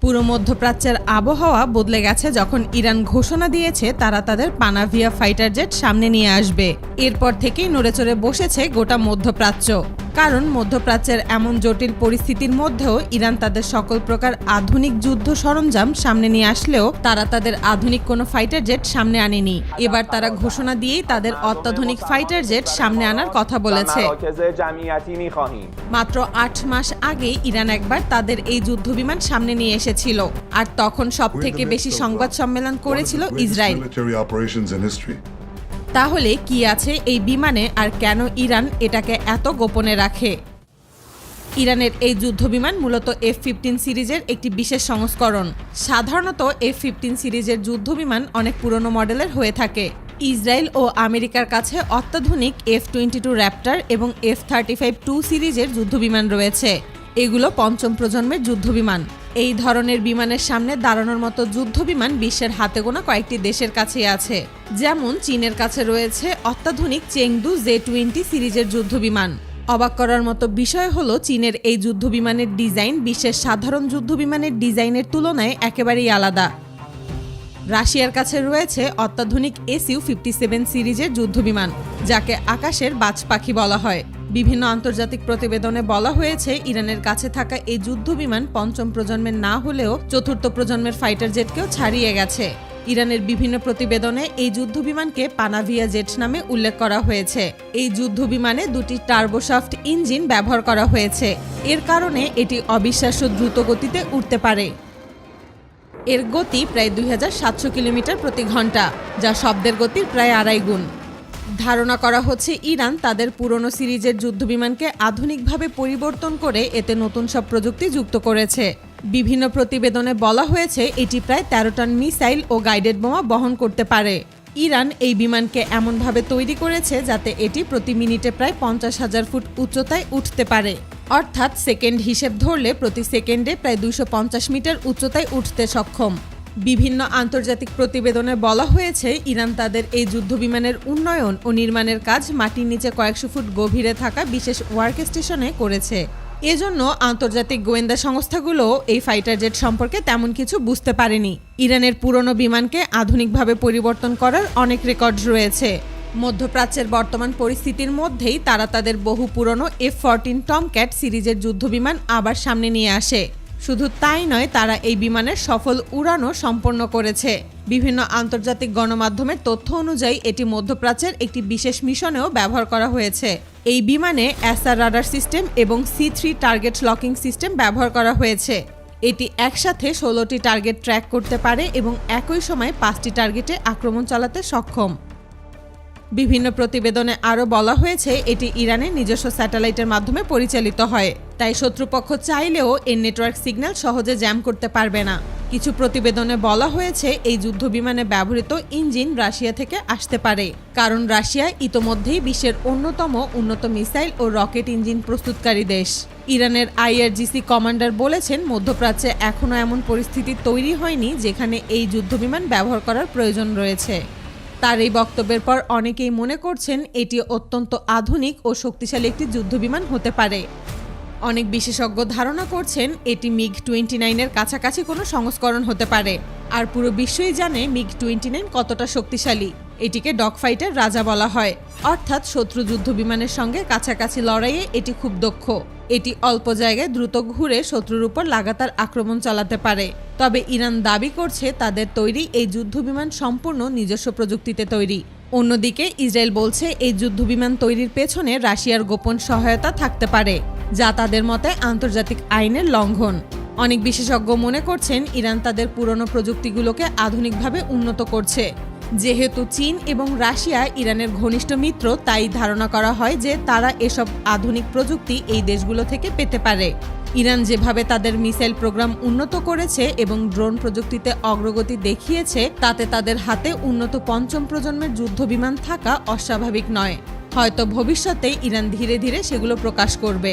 পুরো মধ্যপ্রাচ্যের আবহাওয়া বদলে গেছে যখন ইরান ঘোষণা দিয়েছে তারা তাদের পানাভিয়া ফাইটার জেট সামনে নিয়ে আসবে। এরপর থেকেই নড়েচড়ে বসেছে গোটা মধ্যপ্রাচ্য। কারণ মধ্যপ্রাচ্যের এমন জটিল পরিস্থিতির মধ্যেও ইরান তাদের সকল প্রকার আধুনিক যুদ্ধ সরঞ্জাম সামনে নিয়ে আসলেও তারা তাদের আধুনিক কোনো ফাইটার জেট সামনে আনেনি। এবার তারা ঘোষণা দিয়েই তাদের অত্যাধুনিক ফাইটার জেট সামনে আনার কথা বলেছে। মাত্র ৮ মাস আগে ইরান একবার তাদের এই যুদ্ধবিমান সামনে নিয়ে এসেছিল, আর তখন সবথেকে বেশি সংবাদ সম্মেলন করেছিল ইসরায়েল। তাহলে কি আছে এই বিমানে আর কেন ইরান এটাকে এত গোপনে রাখে? ইরানের এই যুদ্ধবিমান মূলত F-15 সিরিজের একটি বিশেষ সংস্করণ। সাধারণত F-15 সিরিজের যুদ্ধবিমান অনেক পুরনো মডেলের হয়ে থাকে। ইসরায়েল ও আমেরিকার কাছে অত্যাধুনিক F-22 র্যাপ্টর এবং F-35-2 সিরিজের যুদ্ধবিমান রয়েছে। এগুলো পঞ্চম প্রজন্মের যুদ্ধবিমান। এই ধরনের বিমানের সামনে দাঁড়ানোর মতো যুদ্ধবিমান বিশ্বের হাতে গোনা কয়েকটি দেশের কাছেই আছে। যেমন চীনের কাছে রয়েছে অত্যাধুনিক চেংদু J-20 সিরিজের যুদ্ধবিমান। অবাক করার মতো বিষয় হলো চীনের এই যুদ্ধবিমানের ডিজাইন বিশ্বের সাধারণ যুদ্ধবিমানের ডিজাইনের তুলনায় একেবারেই আলাদা। রাশিয়ার কাছে রয়েছে অত্যাধুনিক Su-57 সিরিজের যুদ্ধবিমান, যাকে আকাশের বাজ পাখি বলা হয়। বিভিন্ন আন্তর্জাতিক প্রতিবেদনে বলা হয়েছে ইরানের কাছে থাকা এই যুদ্ধবিমান পঞ্চম প্রজন্মের না হলেও চতুর্থ প্রজন্মের ফাইটার জেটকেও ছাড়িয়ে গেছে। ইরানের বিভিন্ন প্রতিবেদনে এই যুদ্ধবিমানকে পানাভিয়া জেট নামে উল্লেখ করা হয়েছে। এই যুদ্ধবিমানে দুটি টার্বোশাফট ইঞ্জিন ব্যবহার করা হয়েছে। এর কারণে এটি অবিশ্বাস্য দ্রুত গতিতে উঠতে পারে। এর গতি প্রায় 2700 কিলোমিটার প্রতি ঘন্টা, যা শব্দের গতির প্রায় 2.5 গুণ। ধারণা করা হচ্ছে ইরান তাদের পুরনো সিরিজের যুদ্ধবিমানকে আধুনিকভাবে পরিবর্তন করে এতে নতুন সব প্রযুক্তি যুক্ত করেছে। বিভিন্ন প্রতিবেদনে বলা হয়েছে এটি প্রায় 13 টন মিসাইল ও গাইডেড বোমা বহন করতে পারে। ইরান এই বিমানকে এমনভাবে তৈরি করেছে যাতে এটি প্রতি মিনিটে প্রায় 50,000 ফুট উচ্চতায় উঠতে পারে। অর্থাৎ সেকেন্ড হিসেব ধরলে প্রতি সেকেন্ডে প্রায় 250 মিটার উচ্চতায় উঠতে সক্ষম। বিভিন্ন আন্তর্জাতিক প্রতিবেদনে বলা হয়েছে ইরান তাদের এই যুদ্ধবিমানের উন্নয়ন ও নির্মাণের কাজ মাটির নিচে কয়েকশো ফুট গভীরে থাকা বিশেষ ওয়ার্ক স্টেশনে করেছে। এজন্য আন্তর্জাতিক গোয়েন্দা সংস্থাগুলো এই ফাইটার জেট সম্পর্কে তেমন কিছু বুঝতে পারেনি। ইরানের পুরনো বিমানকে আধুনিকভাবে পরিবর্তন করার অনেক রেকর্ড রয়েছে। মধ্যপ্রাচ্যের বর্তমান পরিস্থিতির মধ্যেই তারা তাদের বহু পুরনো F-14 টমক্যাট সিরিজের যুদ্ধবিমান আবার সামনে নিয়ে আসে। শুধু তাই নয়, তারা এই বিমানের সফল উড়ানও সম্পন্ন করেছে। বিভিন্ন আন্তর্জাতিক গণমাধ্যমের তথ্য অনুযায়ী এটি মধ্যপ্রাচ্যের একটি বিশেষ মিশনেও ব্যবহার করা হয়েছে। এই বিমানে SR রাডার সিস্টেম এবং C3 টার্গেট লকিং সিস্টেম ব্যবহার করা হয়েছে। এটি একসাথে 16টি টার্গেট ট্র্যাক করতে পারে এবং একই সময়ে 5টি টার্গেটে আক্রমণ চালাতে সক্ষম। বিভিন্ন প্রতিবেদনে আরও বলা হয়েছে এটি ইরানের নিজস্ব স্যাটেলাইটের মাধ্যমে পরিচালিত হয়, তাই শত্রুপক্ষ চাইলেও এর নেটওয়ার্ক সিগন্যাল সহজে জ্যাম করতে পারবে না। কিছু প্রতিবেদনে বলা হয়েছে এই যুদ্ধবিমানে ব্যবহৃত ইঞ্জিন রাশিয়া থেকে আসতে পারে, কারণ রাশিয়া ইতোমধ্যেই বিশ্বের অন্যতম উন্নত মিসাইল ও রকেট ইঞ্জিন প্রস্তুতকারী দেশ। ইরানের IRGC কমান্ডার বলেছেন মধ্যপ্রাচ্যে এখনও এমন পরিস্থিতি তৈরি হয়নি যেখানে এই যুদ্ধবিমান ব্যবহার করার প্রয়োজন রয়েছে। তার এই বক্তব্যের পর অনেকেই মনে করছেন এটি অত্যন্ত আধুনিক ও শক্তিশালী একটি যুদ্ধবিমান হতে পারে। অনেক বিশেষজ্ঞ ধারণা করছেন এটি MiG-29 এর কাছাকাছি কোনো সংস্করণ হতে পারে। আর পুরো বিশ্বই জানে MiG-29 কতটা শক্তিশালী। এটিকে ডগ ফাইটের রাজা বলা হয়, অর্থাৎ শত্রু যুদ্ধবিমানের সঙ্গে কাছাকাছি লড়াইয়ে এটি খুব দক্ষ। এটি অল্প জায়গায় দ্রুত ঘুরে শত্রুর উপর লাগাতার আক্রমণ চালাতে পারে। তবে ইরান দাবি করছে তাদের তৈরি এই যুদ্ধবিমান সম্পূর্ণ নিজস্ব প্রযুক্তিতে তৈরি। অন্যদিকে ইসরায়েল বলছে এই যুদ্ধবিমান তৈরির পেছনে রাশিয়ার গোপন সহায়তা থাকতে পারে, যা তাদের মতে আন্তর্জাতিক আইনের লঙ্ঘন। অনেক বিশেষজ্ঞ মনে করছেন ইরান তাদের পুরনো প্রযুক্তিগুলোকে আধুনিকভাবে উন্নত করছে। যেহেতু চীন এবং রাশিয়া ইরানের ঘনিষ্ঠ মিত্র, তাই ধারণা করা হয় যে তারা এসব আধুনিক প্রযুক্তি এই দেশগুলো থেকে পেতে পারে। ইরান যেভাবে তাদের মিসাইল প্রোগ্রাম উন্নত করেছে এবং ড্রোন প্রযুক্তিতে অগ্রগতি দেখিয়েছে, তাতে তাদের হাতে উন্নত পঞ্চম প্রজন্মের যুদ্ধবিমান থাকা অস্বাভাবিক নয়। হয়তো ভবিষ্যতে ইরান ধীরে ধীরে সেগুলো প্রকাশ করবে।